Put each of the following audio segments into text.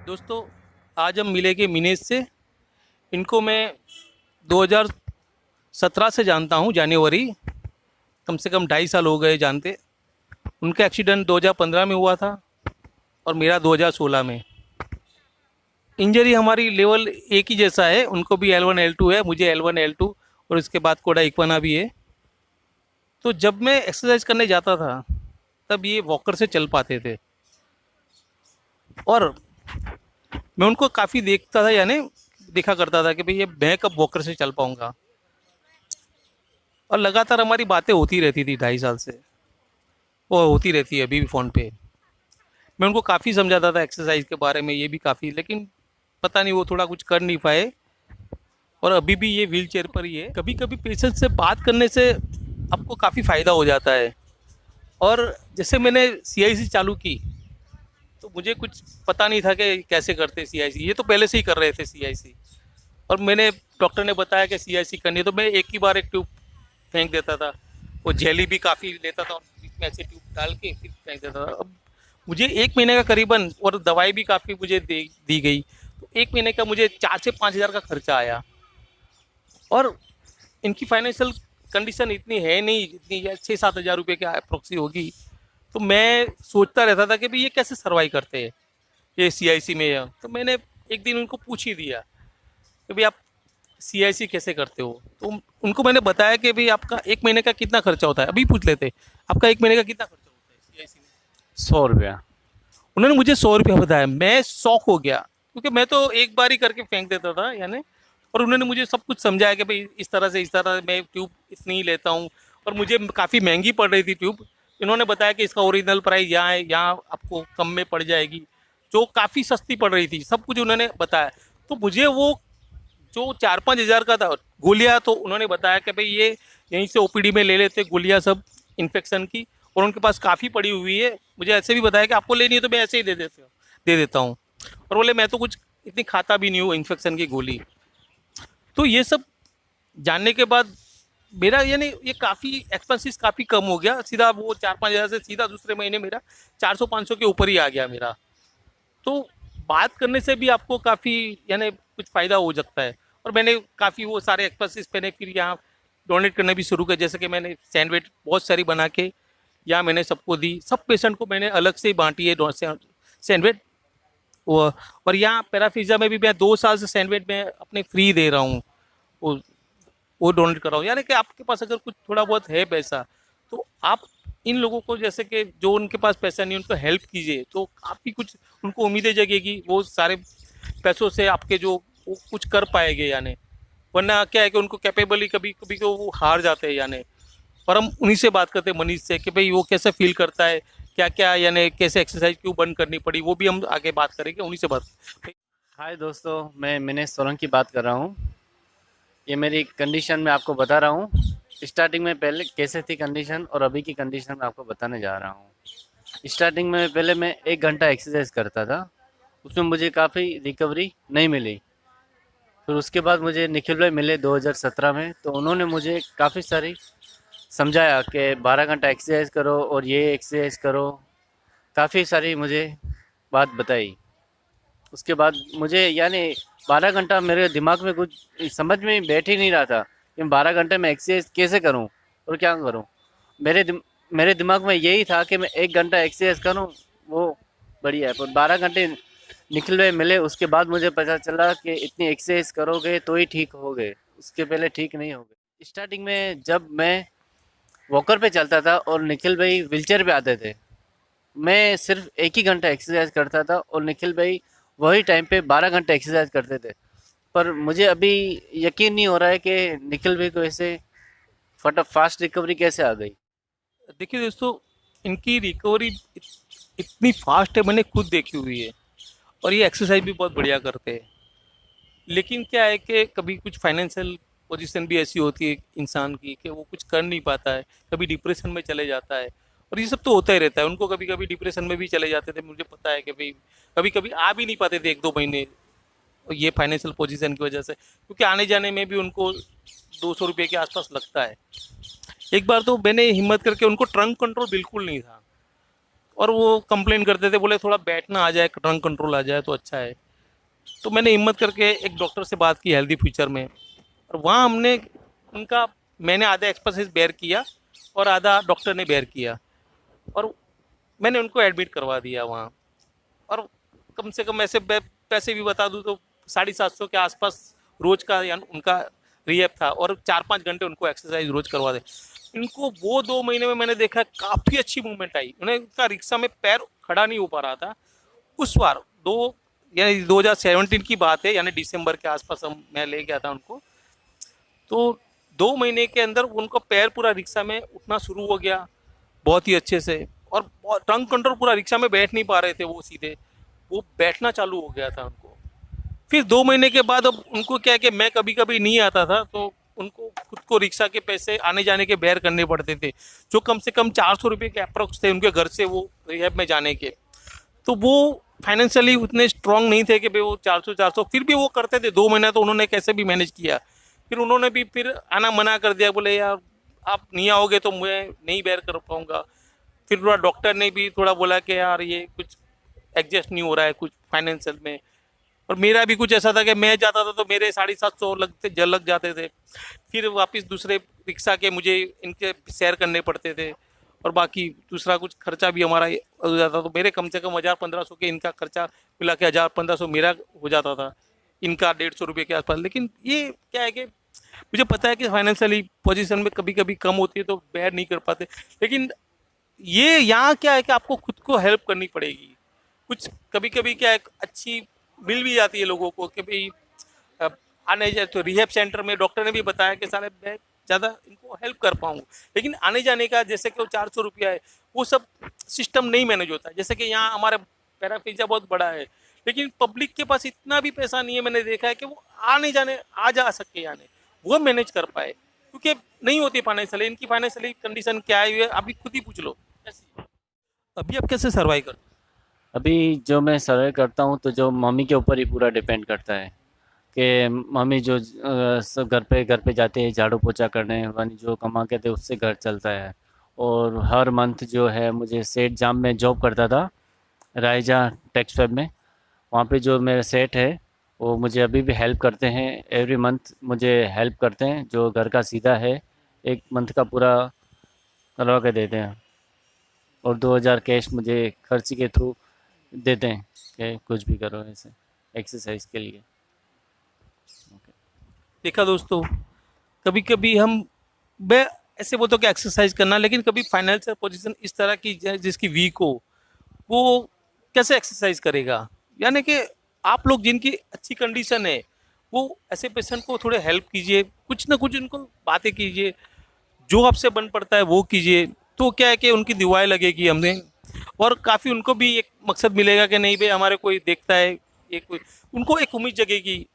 दोस्तों, आज हम मिलेंगे मिनेश से। इनको मैं 2017 से जानता हूँ, जनवरी। कम से कम 2.5 साल हो गए जानते। उनका एक्सीडेंट 2015 में हुआ था और मेरा 2016 में। इंजरी हमारी लेवल एक ही जैसा है, उनको भी L1 L2 है, मुझे L1 L2 और उसके बाद कोड़ा इक्वना भी है। तो जब मैं एक्सरसाइज करने जाता था तब ये वॉकर से चल पाते थे और मैं उनको काफ़ी देखता था, यानी देखा करता था कि भाई ये मैं कब वॉकर से चल पाऊंगा। और लगातार हमारी बातें होती रहती थी 2.5 साल से, वो होती रहती है अभी भी फ़ोन पे। मैं उनको काफ़ी समझाता था एक्सरसाइज के बारे में, ये भी काफ़ी, लेकिन पता नहीं वो थोड़ा कुछ कर नहीं पाए और अभी भी ये व्हील चेयर पर ही है। कभी कभी पेशेंट से बात करने से आपको काफ़ी फ़ायदा हो जाता है। और जैसे मैंने CIC चालू की तो मुझे कुछ पता नहीं था कि कैसे करते CIC, ये तो पहले से ही कर रहे थे CIC। और मैंने डॉक्टर ने बताया कि CIC करनी है तो मैं एक ही बार एक ट्यूब फेंक देता था। वो जेली भी काफ़ी लेता था और बीच में ऐसे ट्यूब डाल के फिर फेंक देता था। अब मुझे 1 महीने का करीबन, और दवाई भी काफ़ी मुझे दी गई, तो 1 महीने का मुझे 4 से 5 हज़ार का खर्चा आया। और इनकी फाइनेंशियल कंडीशन इतनी है नहीं जितनी 6-7 हज़ार रुपये की अप्रोक्सी होगी। तो मैं सोचता रहता था कि भाई ये कैसे सर्वाइव करते हैं ये CIC में। तो मैंने एक दिन उनको पूछ ही दिया कि भाई आप CIC कैसे करते हो। तो उनको मैंने बताया कि भाई आपका 1 महीने का कितना खर्चा होता है, अभी पूछ लेते आपका 1 महीने का कितना खर्चा होता है CIC में। 100 रुपया। उन्होंने मुझे 100 रुपया बताया। मैं शौक हो गया क्योंकि मैं तो एक बार ही करके फेंक देता था, यानी। और उन्होंने मुझे सब कुछ समझाया कि भाई इस तरह मैं ट्यूब इतनी ही लेता हूँ। और मुझे काफ़ी महंगी पड़ रही थी ट्यूब। इन्होंने बताया कि इसका ओरिजिनल प्राइस यहाँ है, यहाँ आपको कम में पड़ जाएगी, जो काफ़ी सस्ती पड़ रही थी। सब कुछ उन्होंने बताया। तो मुझे वो जो 4-5 हज़ार का था गोलियां, तो उन्होंने बताया कि भाई ये यहीं से OPD में ले लेते गोलियां सब इन्फेक्शन की। और उनके पास काफ़ी पड़ी हुई है। मुझे ऐसे भी बताया कि आपको लेनी है तो मैं ऐसे ही दे देता हूँ। और बोले मैं तो कुछ इतनी खाता भी नहीं हूँ इन्फेक्शन की गोली। तो ये सब जानने के बाद मेरा, यानी ये काफ़ी एक्सपेंसिस काफ़ी कम हो गया। सीधा वो 4-5 हज़ार से सीधा दूसरे महीने मेरा 400-500 के ऊपर ही आ गया मेरा। तो बात करने से भी आपको काफ़ी, यानी कुछ फ़ायदा हो सकता है। और मैंने काफ़ी वो सारे एक्सपेंसेस मैंने फिर यहाँ डोनेट करना भी शुरू किया। जैसे कि मैंने सैंडविच बहुत सारी बना के यहाँ मैंने सबको दी। सब पेशेंट को मैंने अलग से ही बांटी है सैंडविच। वो, और यहाँ पैराफिजा में भी मैं 2 साल से सैंडविच में अपने फ्री दे रहा हूँ। वो वो डोनेट कर रहा हूँ। यानी कि आपके पास अगर कुछ थोड़ा बहुत है पैसा, तो आप इन लोगों को, जैसे कि जो उनके पास पैसा नहीं, उनको हेल्प कीजिए तो काफ़ी कुछ उनको उम्मीदें जगेगी। वो सारे पैसों से आपके जो वो कुछ कर पाएंगे, यानी। वरना क्या है कि उनको कैपेबली कभी कभी को वो हार जाते हैं, यानी। और हम उन्हीं से बात करते हैं, मनीष से, कि भाई वो कैसे फील करता है, क्या क्या, यानी कैसे एक्सरसाइज क्यों बंद करनी पड़ी, वो भी हम आगे बात करेंगे उन्हीं से बात। हाय दोस्तों, मैं मिनेश सोलंकी बात कर रहा हूँ। ये मेरी कंडीशन मैं आपको बता रहा हूँ। स्टार्टिंग में पहले कैसे थी कंडीशन और अभी की कंडीशन मैं आपको बताने जा रहा हूँ। स्टार्टिंग में पहले मैं 1 घंटा एक्सरसाइज करता था, उसमें मुझे काफ़ी रिकवरी नहीं मिली। फिर उसके बाद मुझे निखिल भाई मिले 2017 में, तो उन्होंने मुझे काफ़ी सारी समझाया कि 12 घंटा एक्सरसाइज करो और ये एक्सरसाइज करो। काफ़ी सारी मुझे बात बताई। उसके बाद मुझे यानी 12 घंटा मेरे दिमाग में कुछ समझ में बैठ ही नहीं रहा था कि 12 घंटे में एक्सरसाइज कैसे करूं और क्या करूं। मेरे दिमाग में यही था कि मैं 1 घंटा एक्सरसाइज करूं, वो बढ़िया है। पर 12 घंटे निकले मिले उसके बाद मुझे पता चला कि इतनी एक्सरसाइज करोगे तो ही ठीक होगे, उसके पहले ठीक नहीं होगे। स्टार्टिंग में जब मैं वॉकर पे चलता था और निखिल भाई व्हीलचेयर पे आते थे, मैं सिर्फ 1 ही घंटा एक्सरसाइज करता था और निखिल भाई वही टाइम पे 12 घंटे एक्सरसाइज करते थे। पर मुझे अभी यकीन नहीं हो रहा है कि निखिल भाई को ऐसे फास्ट रिकवरी कैसे आ गई। देखिए दोस्तों, इनकी रिकवरी इतनी फास्ट है, मैंने खुद देखी हुई है। और ये एक्सरसाइज भी बहुत बढ़िया करते हैं। लेकिन क्या है कि कभी कुछ फाइनेंशियल पोजीशन भी ऐसी होती है इंसान की कि वो कुछ कर नहीं पाता है, कभी डिप्रेशन में चले जाता है। और ये सब तो होता ही रहता है। उनको कभी कभी डिप्रेशन में भी चले जाते थे, मुझे पता है कि भाई कभी कभी आ भी नहीं पाते थे 1-2 महीने, ये फाइनेंशियल पोजीशन की वजह से, क्योंकि आने जाने में भी उनको 200 रुपये के आसपास लगता है। एक बार तो मैंने हिम्मत करके, उनको ट्रंक कंट्रोल बिल्कुल नहीं था, और वो कंप्लेन करते थे, बोले थोड़ा बैठना आ जाए, टंग कंट्रोल आ जाए तो अच्छा है। तो मैंने हिम्मत करके एक डॉक्टर से बात की हेल्दी फ्यूचर में, और वहाँ हमने उनका, मैंने आधा एक्सपेंसेस बेयर किया और आधा डॉक्टर ने बेयर किया, और मैंने उनको एडमिट करवा दिया वहाँ। और कम से कम ऐसे पैसे भी बता दूँ तो 750 के आसपास रोज का या उनका रिहैब था, और 4-5 घंटे उनको एक्सरसाइज रोज करवा दे। इनको वो 2 महीने में मैंने देखा काफ़ी अच्छी मूवमेंट आई, उन्हें उनका रिक्शा में पैर खड़ा नहीं हो पा रहा था। उस बार दो यानी 2017 की बात है, यानी दिसंबर के आसपास मैं ले गया था उनको। तो 2 महीने के अंदर उनका पैर पूरा रिक्शा में उठना शुरू हो गया बहुत ही अच्छे से, और टंग कंट्रोल पूरा, रिक्शा में बैठ नहीं पा रहे थे वो सीधे, वो बैठना चालू हो गया था उनको। फिर 2 महीने के बाद अब उनको क्या है कि मैं कभी कभी नहीं आता था, तो उनको खुद को रिक्शा के पैसे आने जाने के बेयर करने पड़ते थे, जो कम से कम 400 रुपये के अप्रोक्स थे उनके घर से वो रिहैब में जाने के। तो वो फाइनेंशियली उतने स्ट्रांग नहीं थे कि भाई वो 400 फिर भी वो करते थे। 2 महीना तो उन्होंने कैसे भी मैनेज किया। फिर उन्होंने भी फिर आना मना कर दिया, बोले यार आप नहीं आओगे तो मैं नहीं बेयर कर पाऊंगा। फिर थोड़ा डॉक्टर ने भी थोड़ा बोला कि यार ये कुछ एडजस्ट नहीं हो रहा है कुछ फाइनेंशियल में। और मेरा भी कुछ ऐसा था कि मैं जाता था तो मेरे 750 लग जाते थे, फिर वापस दूसरे रिक्शा के मुझे इनके शेयर करने पड़ते थे, और बाकी दूसरा कुछ खर्चा भी हमारा हो जाता। तो मेरे कम से कम 1000-1500 के इनका खर्चा मिला के 1000-1500 मेरा हो जाता था, इनका 150 रुपये के आसपास। लेकिन ये क्या है कि मुझे पता है कि फाइनेंशियली पोजीशन में कभी कभी कम होती है तो बेयर नहीं कर पाते। लेकिन ये यहाँ क्या है कि आपको खुद को हेल्प करनी पड़ेगी। कुछ कभी कभी क्या है, अच्छी मिल भी जाती है लोगों को कि भाई अब आने जाए तो रिहैब सेंटर में डॉक्टर ने भी बताया कि सारे मैं ज़्यादा इनको हेल्प कर पाऊँ। लेकिन आने जाने का जैसे कि वो 400 रुपया है, वो सब सिस्टम नहीं मैनेज होता। जैसे कि यहाँ हमारे पैराफीजा बहुत बड़ा है, लेकिन पब्लिक के पास इतना भी पैसा नहीं है, मैंने देखा है कि वो आने जाने आ जा सके, यानी वो मैनेज कर पाए, क्योंकि नहीं होती फाइनेंशियली। इनकी फाइनेंशियली कंडीशन क्या है ये अभी खुद ही पूछ लो कैसी है। अभी आप कैसे सर्वाइव करते अभी जो मैं सर्वे करता हूँ तो जो मम्मी के ऊपर ही पूरा डिपेंड करता है कि मम्मी जो सब घर पे जाते हैं झाड़ू पोछा करने, वही जो कमा के थे उससे घर चलता है। और हर मंथ जो है मुझे सेठ जाम में जॉब करता था, रायजा टेक्स्ट वेब में। वहाँ पे जो मेरा सेठ है वो मुझे अभी भी हेल्प करते हैं, एवरी मंथ मुझे हेल्प करते हैं। जो घर का सीधा है एक मंथ का पूरा करवा के देते हैं, और 2000 कैश मुझे खर्च के थ्रू देते हैं कि कुछ भी करो ऐसे एक्सरसाइज के लिए। देखा दोस्तों, कभी कभी हम, मैं ऐसे बोलता हूँ कि एक्सरसाइज करना, लेकिन कभी फाइनेंशियल पोजीशन इस तरह की जिसकी वीक हो, वो कैसे एक्सरसाइज करेगा। यानी कि आप लोग जिनकी अच्छी कंडीशन है, वो ऐसे पेशेंट को थोड़े हेल्प कीजिए, कुछ ना कुछ उनको बातें कीजिए, जो आपसे बन पड़ता है वो कीजिए। तो क्या है कि उनकी दुआएं लगेगी हमने, और काफ़ी उनको भी एक मकसद मिलेगा कि नहीं भाई हमारे कोई देखता है, ये कोई, उनको एक उम्मीद जगेगी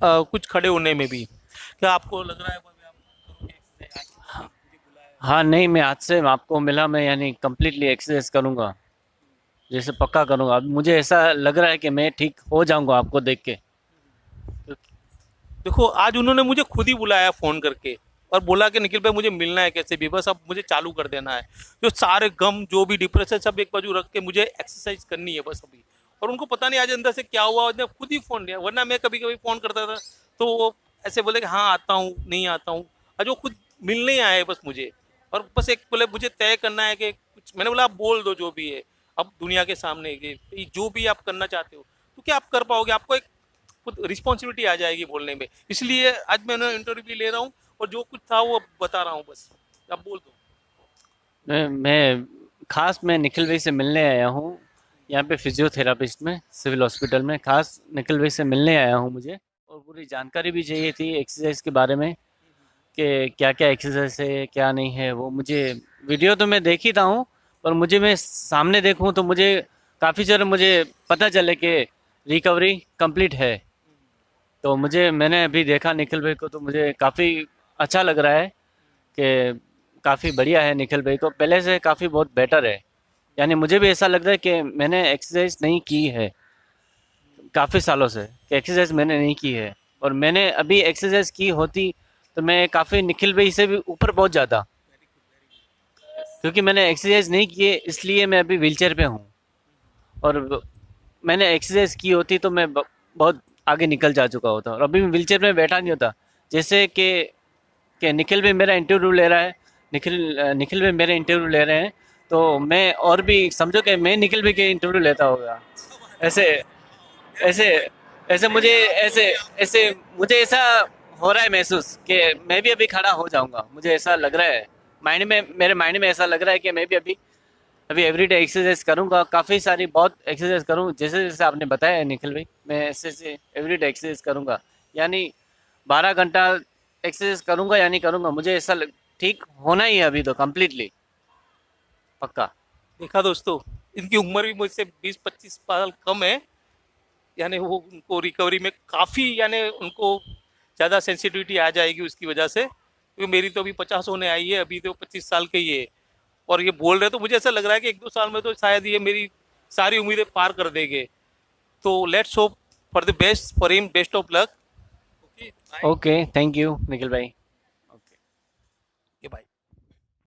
कुछ खड़े होने में भी। क्या आपको लग रहा है भाई आप करोगे एक्सरसाइज, आज मुझे बुलाया है? हाँ नहीं, मैं आज से आपको मिला, मैं यानी कम्प्लीटली एक्सरसाइज करूँगा, जैसे पक्का करूँगा। अब मुझे ऐसा लग रहा है कि मैं ठीक हो जाऊँगा आपको देख के। देखो आज उन्होंने मुझे खुद ही बुलाया फ़ोन करके, और बोला कि निखिल भाई मुझे मिलना है कैसे भी, बस अब मुझे चालू कर देना है। जो सारे गम जो भी डिप्रेशन सब एक बाजू रख के मुझे एक्सरसाइज करनी है बस अभी। और उनको पता नहीं आज अंदर से क्या हुआ, उसने खुद ही फ़ोन लिया, वरना मैं कभी कभी फ़ोन करता था तो वो ऐसे बोले कि हाँ आता हूँ नहीं आता हूँ। आज वो खुद मिलने आए बस मुझे, और बस एक बोले मुझे तय करना है कि कुछ। मैंने बोला आप बोल दो जो भी है अब दुनिया के सामने, कि जो भी आप करना चाहते हो तो क्या आप कर पाओगे। आपको एक खुद रिस्पॉन्सिबिलिटी आ जाएगी बोलने में। इसलिए आज मैं उन्हें इंटरव्यू ले रहा हूँ, और जो कुछ था वो बता रहा हूँ, बस आप बोल दो। मैं खास मैं निखिल भाई से मिलने आया हूँ, यहाँ पे फिजियोथेरापिस्ट में सिविल हॉस्पिटल में। खास निखिल भाई से मिलने आया हूँ मुझे, और पूरी जानकारी भी चाहिए थी एक्सरसाइज के बारे में कि क्या क्या एक्सरसाइज है क्या नहीं है। वो मुझे वीडियो तो मैं देख ही था हूँ, पर मुझे मैं सामने देखूँ तो मुझे काफ़ी ज़रा मुझे पता चले कि रिकवरी कंप्लीट है। तो मैंने अभी देखा निखिल भाई को, तो मुझे काफ़ी अच्छा लग रहा है कि काफ़ी बढ़िया है निखिल भाई को, पहले से काफ़ी बहुत बेटर है। यानी मुझे भी ऐसा लग रहा है कि मैंने एक्सरसाइज नहीं की है काफ़ी सालों से, कि एक्सरसाइज मैंने नहीं की है। और मैंने अभी एक्सरसाइज की होती तो मैं काफ़ी निखिल भाई से भी ऊपर पहुंच जाता। क्योंकि मैंने एक्सरसाइज नहीं की है, इसलिए मैं अभी व्हीलचेयर पे हूँ। और मैंने एक्सरसाइज की होती तो मैं बहुत आगे निकल जा चुका होता, और अभी मैं व्हीलचेयर में बैठा नहीं होता। जैसे कि निखिल भी मेरा इंटरव्यू ले रहा है, निखिल भी मेरे इंटरव्यू ले रहे हैं, तो मैं और भी समझो कि मैं निखिल भी के इंटरव्यू लेता होगा। ऐसे ऐसे ऐसे मुझे ऐसे ऐसे मुझे ऐसा हो रहा है महसूस कि मैं भी अभी खड़ा हो जाऊंगा, मुझे ऐसा लग रहा है। माइंड में, मेरे माइंड में ऐसा लग रहा है कि मैं भी अभी अभी एवरीडे एक्सरसाइज करूंगा, काफ़ी सारी बहुत एक्सरसाइज करूँ, जैसे जैसे आपने बताया है निखिल भाई, मैं ऐसे ऐसे एवरीडे एक्सरसाइज करूंगा। यानी 12 घंटा एक्सरसाइज करूंगा या नहीं करूंगा, मुझे ऐसा ठीक होना ही है अभी तो कम्प्लीटली पक्का। देखा दोस्तों, इनकी उम्र भी मुझसे 20-25 साल कम है। यानी वो उनको रिकवरी में काफ़ी, यानी उनको ज़्यादा सेंसिटिविटी आ जाएगी उसकी वजह से, क्योंकि मेरी तो अभी 50 होने आई है, अभी तो 25 साल के ही है। और ये बोल रहे तो मुझे ऐसा लग रहा है कि 1-2 साल में तो शायद ये मेरी सारी उम्मीदें पार कर देंगे। तो let's hope for the best for him, best of luck. Okay, okay, thank you Nikhil भाई।